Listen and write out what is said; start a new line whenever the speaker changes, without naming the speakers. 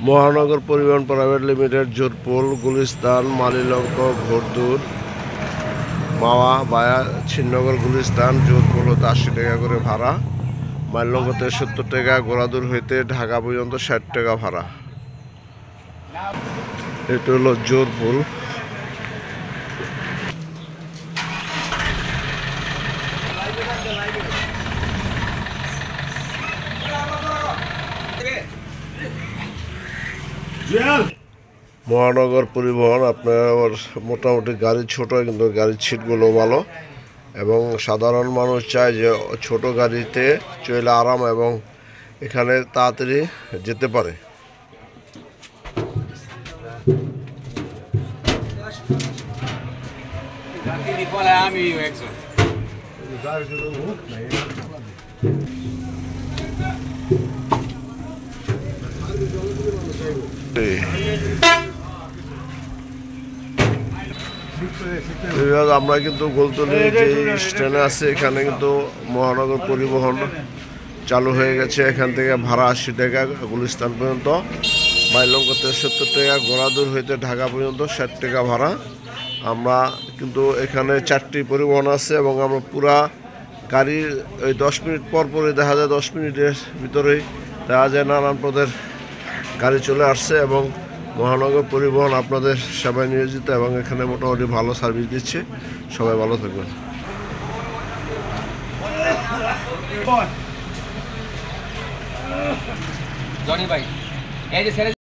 মহানগর পরিবহন private limited, জোরপোল, Gulistan, মালিলঙ্ক, ভোরদুর, মাওয়া, বায়া, ছিন্নগর, গুলিস্তান। জোরপোল হতে 80 টাকা করে ভাড়া, মালিলঙ্কতে 70 টাকা, গোড়াদুর হইতে ঢাকা পর্যন্ত 60 টাকা ভাড়া। এটা হলো জোরপোল। মহানগর পরিবহন আপনার মোটামুটি গাড়ি ছোট, কিন্তু গাড়ির সিটগুলো ভালো এবং সাধারণ মানুষ চায় যে ছোট গাড়িতে চলে আরাম এবং এখানে তাড়াতাড়ি যেতে পারে। আমরা কিন্তু গোলতলি যে স্ট্যান্ডে আছে এখানে কিন্তু মহানগর পরিবহন চালু হয়ে গেছে। এখান থেকে ভাড়া 80 টাকা গুলিস্তান পর্যন্ত, মাইলঙ্কতে 70 টাকা, গোড়াদুর হইতে ঢাকা পর্যন্ত 60 টাকা ভাড়া। আমরা কিন্তু এখানে 4টি পরিবহন আছে এবং আমরা পুরা গাড়ির ওই 10 মিনিট পর পরই দেখা যায়, 10 মিনিটের ভিতরেই দেখা যায় নানান পদের গাড়ি চলে আসছে এবং মহানগর পরিবহন আপনাদের সেবায় নিয়োজিত এবং এখানে মোটামুটি ভালো সার্ভিস দিচ্ছে। সবাই ভালো থাকবেন।
জনি ভাই এই যে